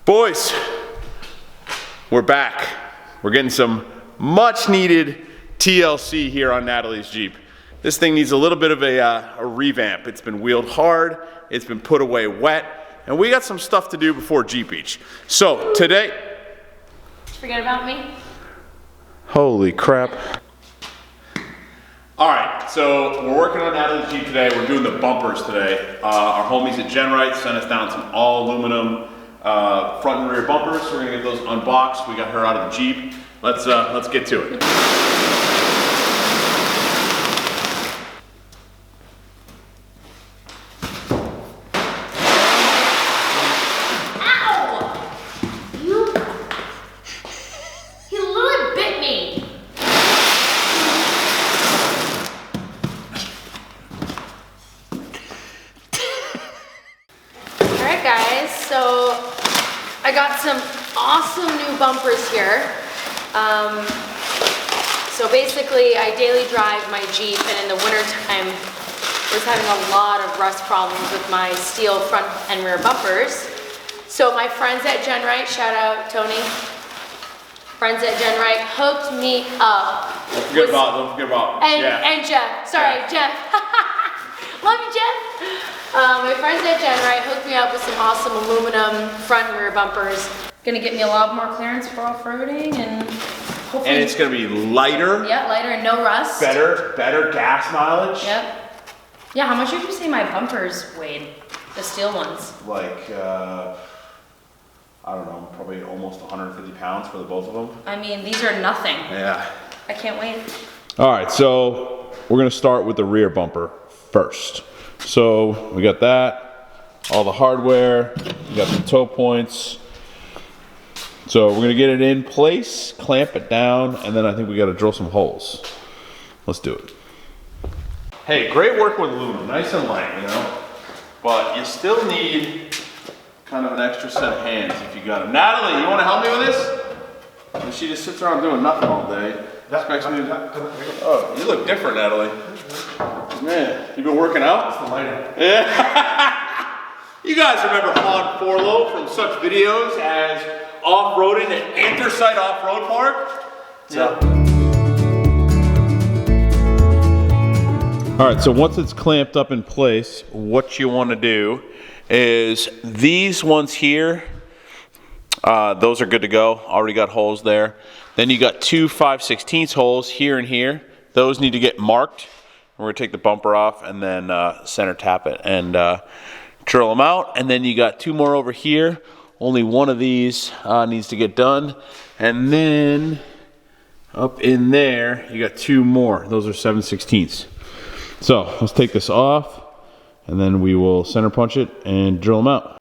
Boys, we're back. We're getting some much needed TLC here on Natalie's Jeep. This thing needs a little bit of a revamp. It's been wheeled hard, it's been put away wet, and we got some stuff to do before Jeep Beach. So today... Forget about me? Holy crap. All right, so we're working on Natalie's Jeep today. We're doing the bumpers today. Our homies at Genright sent us down some all aluminum front and rear bumpers. We're gonna get those unboxed. We got her out of the Jeep. Let's get to it. So I got some awesome new bumpers here. So basically I daily drive my Jeep, and in the winter time I was having a lot of rust problems with my steel front and rear bumpers. So my friends at Genright, shout out Tony, friends at Genright hooked me up. Don't forget about Jeff. And Jeff, sorry, Jeff. Love you, Jeff. My friends at Genright hooked me up with some awesome aluminum front and rear bumpers. Gonna get me a lot more clearance for off-roading, and hopefully... And it's gonna be lighter. Yeah, lighter and no rust. Better gas mileage. Yep. Yeah, how much did you say my bumpers weighed? The steel ones? Like, I don't know, probably almost 150 pounds for the both of them. I mean, these are nothing. Yeah. I can't wait. All right, so we're gonna start with the rear bumper first. So we got that, all the hardware, we got the toe points. So we're gonna get it in place, clamp it down, and then I think we gotta drill some holes. Let's do it. Hey, great work with aluminum, nice and light, you know? But you still need kind of an extra set of hands if you got it. Natalie, you wanna help me with this? And she just sits around doing nothing all day. Expects me to... Oh, you look different, Natalie. Man, you been working out? It's the lighting. Yeah. You guys remember Han Forlow from such videos as off-roading at Anthracite Off-Road Park? Yeah. All right, so once it's clamped up in place, what you want to do is these ones here, those are good to go. Already got holes there. Then you got two 5/16 holes here and here. Those need to get marked. We're gonna take the bumper off and then center tap it and drill them out. And then you got two more over here. Only one of these needs to get done. And then up in there, you got two more. Those are 7/16. So let's take this off, and then we will center punch it and drill them out.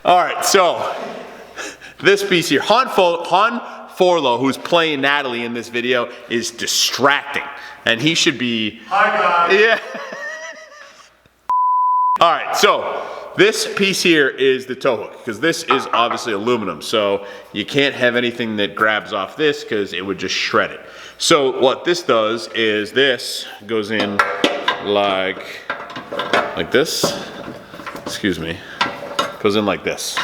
All right, so this piece here, Han Forlow, who's playing Natalie in this video, is distracting, and he should be. Hi guys. Yeah. All right, so this piece here is the tow hook, because this is obviously aluminum, so you can't have anything that grabs off this because it would just shred it. So what this does is this goes in like this. Excuse me. Goes in like this.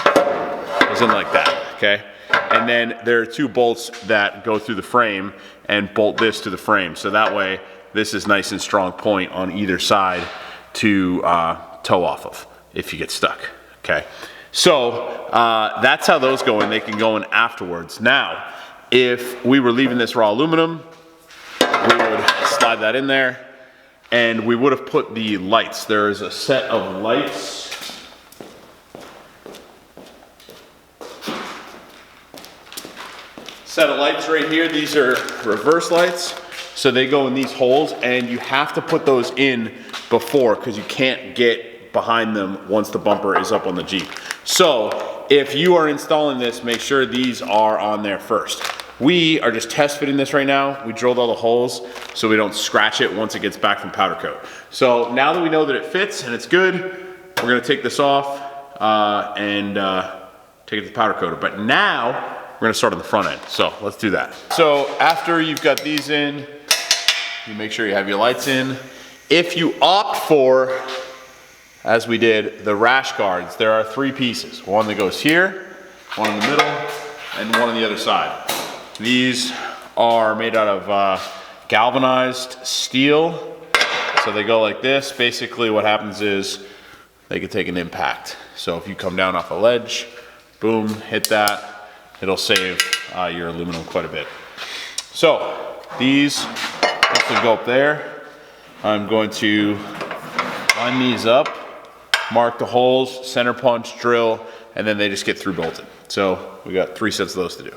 Goes in like that, okay? And then there are two bolts that go through the frame and bolt this to the frame. So that way, this is nice and strong point on either side to tow off of if you get stuck, okay? So that's how those go in. They can go in afterwards. Now, if we were leaving this raw aluminum, we would slide that in there, and we would have put the lights. There is a set of lights. Set of lights right here. These are reverse lights. So they go in these holes, and you have to put those in before because you can't get behind them once the bumper is up on the Jeep. So if you are installing this, make sure these are on there first. We are just test fitting this right now. We drilled all the holes so we don't scratch it once it gets back from powder coat. So now that we know that it fits and it's good, we're gonna take this off and take it to the powder coater. But now we're gonna start on the front end. So let's do that. So after you've got these in, you make sure you have your lights in. If you opt for, as we did, the rash guards, there are 3 pieces. One that goes here, one in the middle, and one on the other side. These are made out of galvanized steel. So they go like this. Basically what happens is they can take an impact. So if you come down off a ledge, boom, hit that, it'll save your aluminum quite a bit. So these will go up there. I'm going to line these up, mark the holes, center punch, drill, and then they just get through bolted. So we got 3 sets of those to do.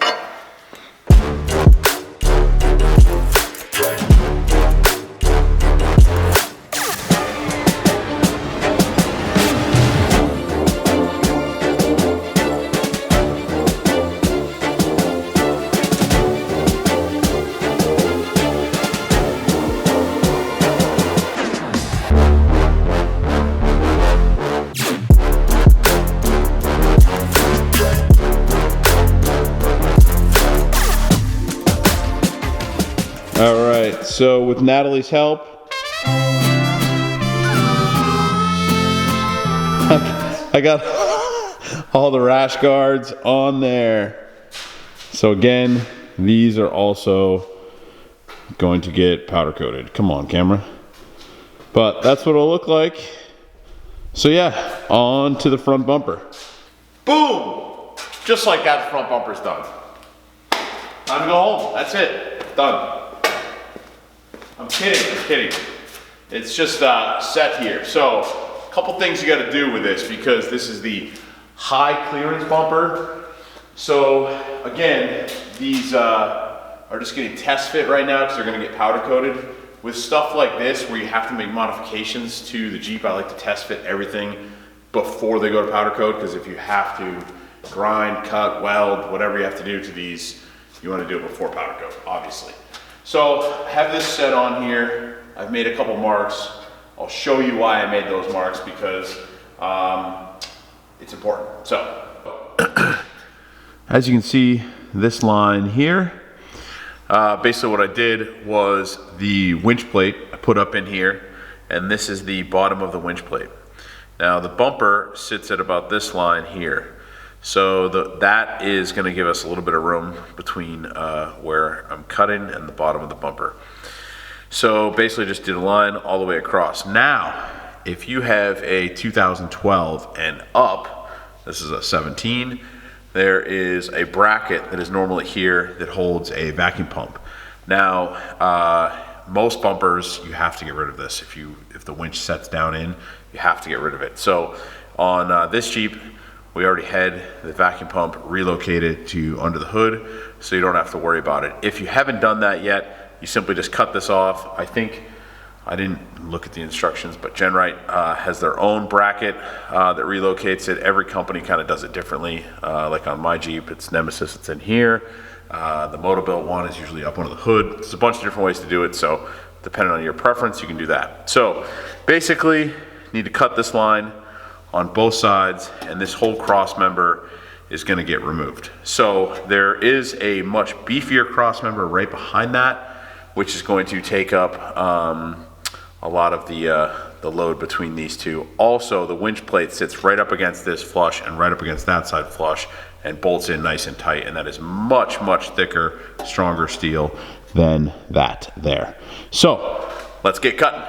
All right, so with Natalie's help, I got all the rash guards on there. So again, these are also going to get powder coated. Come on, camera. But that's what it'll look like. So yeah, on to the front bumper. Boom! Just like that, the front bumper's done. Time to go home, that's it, done. I'm kidding. It's just set here. So, a couple things you gotta do with this because this is the high clearance bumper. So, again, these are just getting test fit right now because they're gonna get powder coated. With stuff like this where you have to make modifications to the Jeep, I like to test fit everything before they go to powder coat because if you have to grind, cut, weld, whatever you have to do to these, you wanna do it before powder coat, obviously. So I have this set on here. I've made a couple marks. I'll show you why I made those marks because it's important. So, as you can see, this line here, basically what I did was the winch plate I put up in here, and this is the bottom of the winch plate. Now the bumper sits at about this line here. So that is going to give us a little bit of room between where I'm cutting and the bottom of the bumper. So basically just did a line all the way across. Now, if you have a 2012 and up, this is a 17, there is a bracket that is normally here that holds a vacuum pump. Now, most bumpers, you have to get rid of this. If the winch sets down in, you have to get rid of it. So on this Jeep, we already had the vacuum pump relocated to under the hood, so you don't have to worry about it. If you haven't done that yet, you simply just cut this off. I think, I didn't look at the instructions, but Genright has their own bracket that relocates it. Every company kind of does it differently. Like on my Jeep, it's Nemesis, it's in here. The Motobilt one is usually up under the hood. There's a bunch of different ways to do it, so depending on your preference, you can do that. So basically, you need to cut this line on both sides, and this whole cross member is going to get removed. So there is a much beefier cross member right behind that, which is going to take up a lot of the load between these two. Also, the winch plate sits right up against this flush and right up against that side flush and bolts in nice and tight, and that is much, much thicker, stronger steel than that there. So let's get cutting.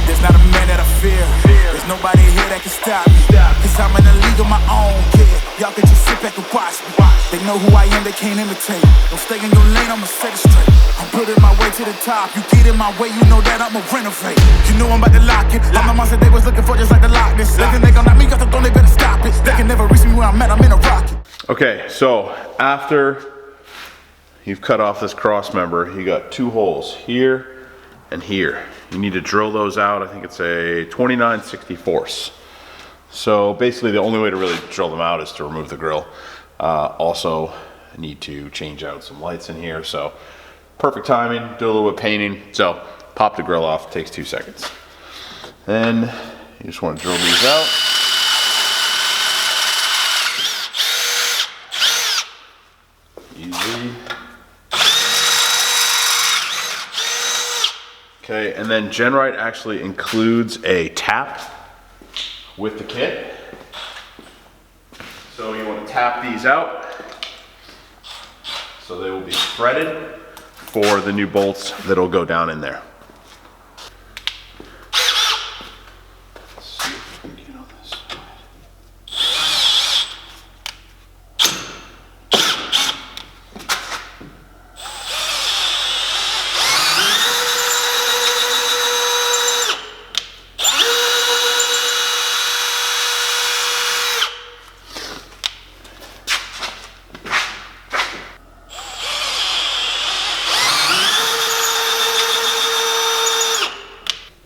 There's not a man that I fear. There's nobody here that can stop me. Cause I'm in a league of my own, kid. Y'all can just sit back and watch me. They know who I am, they can't imitate. Don't stay in your lane, I'ma set it straight. I'm building my way to the top. You get in my way, you know that I'ma renovate. You know I'm about to lock it. All my monsters they was looking for just like the Loch Ness. They think they gon' knock me off the throne, they better stop it. They can never reach me where I'm at, I'm in a rocket. Okay, so after you've cut off this cross member, you got 2 holes here and here. You need to drill those out. I think it's a 29/64. So basically the only way to really drill them out is to remove the grill. Also, I need to change out some lights in here, so perfect timing, do a little bit of painting. So pop the grill off, takes 2 seconds. Then you just want to drill these out. Easy. Okay, and then Genright actually includes a tap with the kit. So you want to tap these out so they will be threaded for the new bolts that'll go down in there. Let's see if we can get on this side.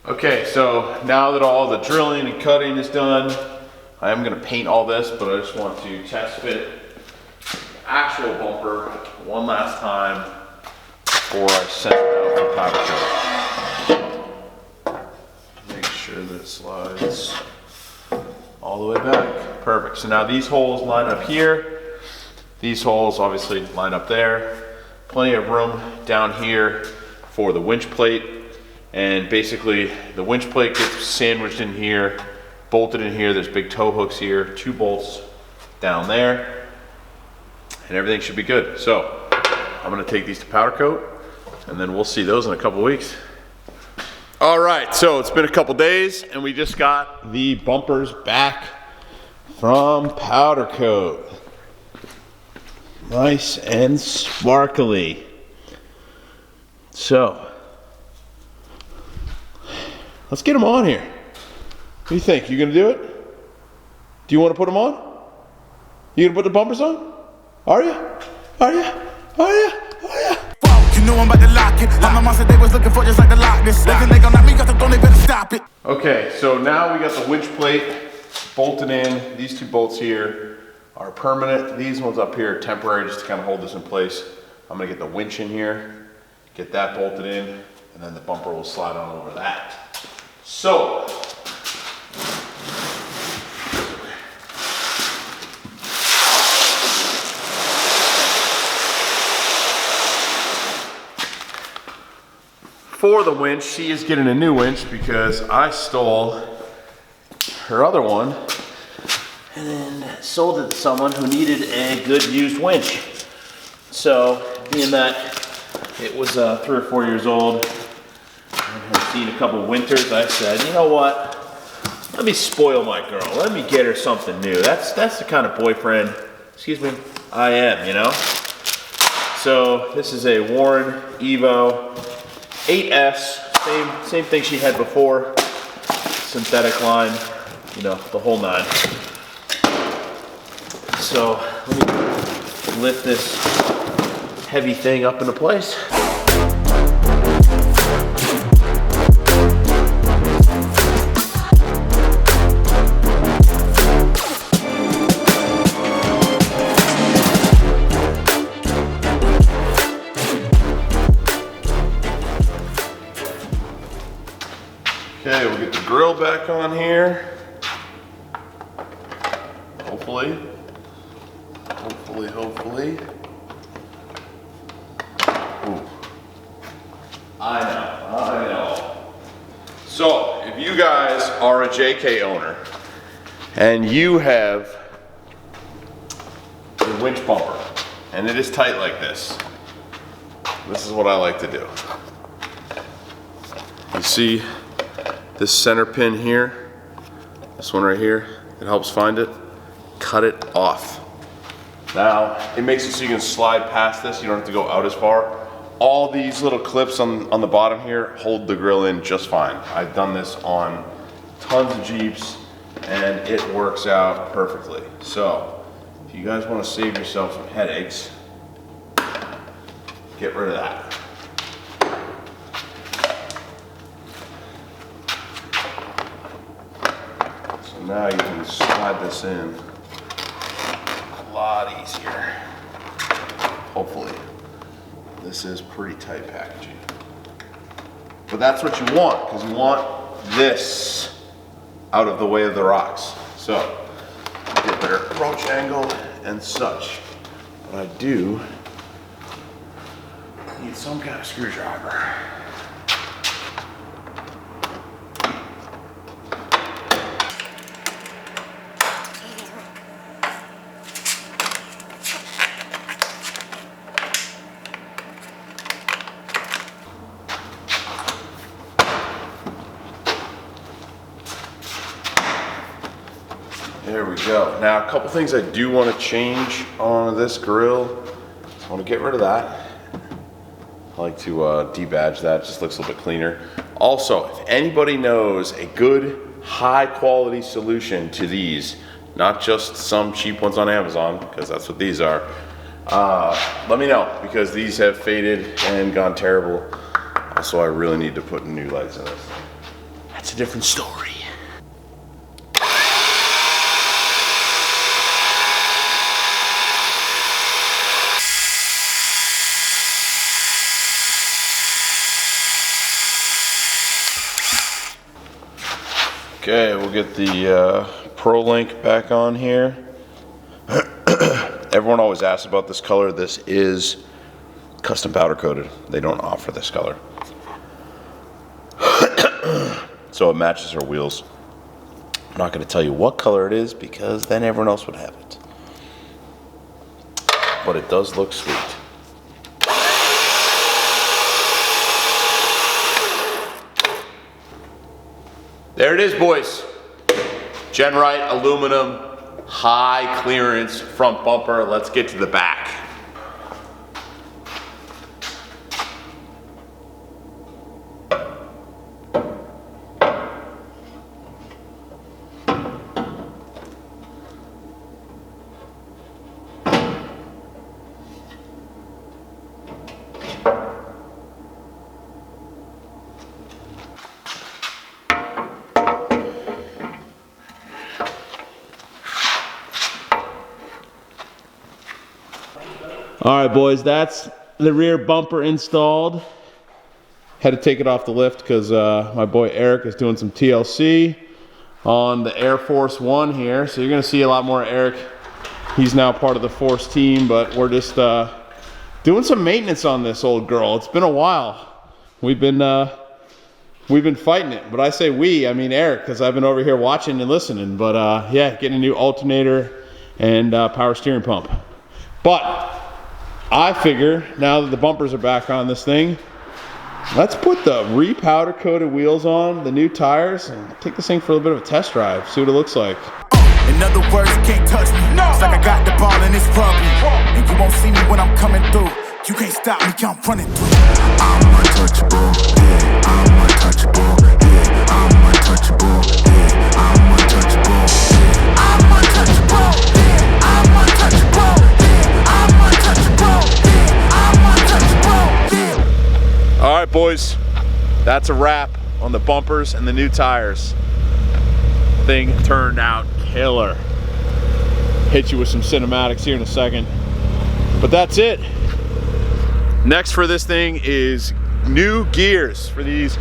Okay, so now that all the drilling and cutting is done, I am going to paint all this, but I just want to test fit the actual bumper one last time before I send it out for powder coat. Make sure that it slides all the way back. Perfect. So now these holes line up here. These holes obviously line up there. Plenty of room down here for the winch plate. And basically the winch plate gets sandwiched in here, bolted in here. There's big tow hooks here, 2 bolts down there, and everything should be good. So I'm gonna take these to powder coat, and then we'll see those in a couple weeks. All right, so it's been a couple days, and we just got the bumpers back from powder coat. Nice and sparkly. So let's get them on here. What do you think? You gonna do it? Do you want to put them on? You gonna put the bumpers on? Are you? Are you? Are you? Are you? You know I'm about to lock it. I'm the monster they was looking for, just like the Loch Ness. They gon' knock me off the throne, they better stop it. Okay, so now we got the winch plate bolted in. These 2 bolts here are permanent. These ones up here are temporary, just to kind of hold this in place. I'm gonna get the winch in here, get that bolted in, and then the bumper will slide on over that. So, for the winch, she is getting a new winch because I stole her other one and then sold it to someone who needed a good used winch. So, being that it was 3 or 4 years old, and had seen a couple winters, I said, you know what? Let me spoil my girl. Let me get her something new. That's the kind of boyfriend, excuse me, I am, you know? So this is a Warren Evo 8S, same thing she had before, synthetic line, you know, the whole 9. So let me lift this heavy thing up into place. Okay, we'll get the grill back on here. Hopefully. Ooh. I know. So, if you guys are a JK owner and you have a winch bumper and it is tight like this is what I like to do. You see this center pin here, this one right here, it helps find it, cut it off. Now, it makes it so you can slide past this, you don't have to go out as far. All these little clips on the bottom here hold the grill in just fine. I've done this on tons of Jeeps and it works out perfectly. So, if you guys want to save yourself some headaches, get rid of that. So now you can slide this in a lot easier. hopefully. This is pretty tight packaging. But that's what you want, because you want this out of the way of the rocks. So, get better approach angle and such. But I do need some kind of screwdriver. There we go. Now, a couple things I do want to change on this grill. I want to get rid of that. I like to debadge that, just looks a little bit cleaner. Also, if anybody knows a good, high quality solution to these, not just some cheap ones on Amazon, because that's what these are, let me know, because these have faded and gone terrible. Also, I really need to put new lights in this. That's a different story. Okay, we'll get the Pro Link back on here. Everyone always asks about this color. This is custom powder coated. They don't offer this color. So it matches our wheels. I'm not going to tell you what color it is because then everyone else would have it. But it does look sweet. There it is, boys. Genright aluminum, high clearance front bumper. Let's get to the back. All right, boys, that's the rear bumper installed. Had to take it off the lift because my boy Eric is doing some TLC on the Air Force One here. So you're gonna see a lot more Eric. He's now part of the Force team, but we're just doing some maintenance on this old girl. It's been a while. We've been fighting it, but I say we, I mean Eric, because I've been over here watching and listening. But yeah, getting a new alternator and power steering pump. But I figure now that the bumpers are back on this thing, let's put the re-powder coated wheels on, the new tires, and take this thing for a little bit of a test drive, see what it looks like. In other words, you can't touch me. It's like I got the ball and it's rugby. And you won't see me when I'm coming through. You can't stop me, I'm running through. I'm untouchable, yeah, I'm untouchable, yeah, I'm untouchable, yeah, I'm untouchable, yeah, I'm untouchable, yeah, I'm untouchable, yeah, I'm untouchable, yeah, I'm untouchable, yeah. All right, boys, that's a wrap on the bumpers and the new tires. Thing turned out killer. Hit you with some cinematics here in a second, but that's it. Next for this thing is new gears for these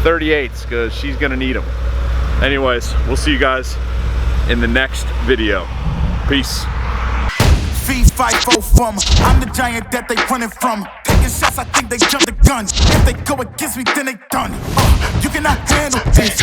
38s because she's gonna need them. Anyways, we'll see you guys in the next video. Peace. Fees fight both from. I'm the giant that they running from. Taking shots, I think they jumped the gun. If they go against me, then they done. You cannot handle this.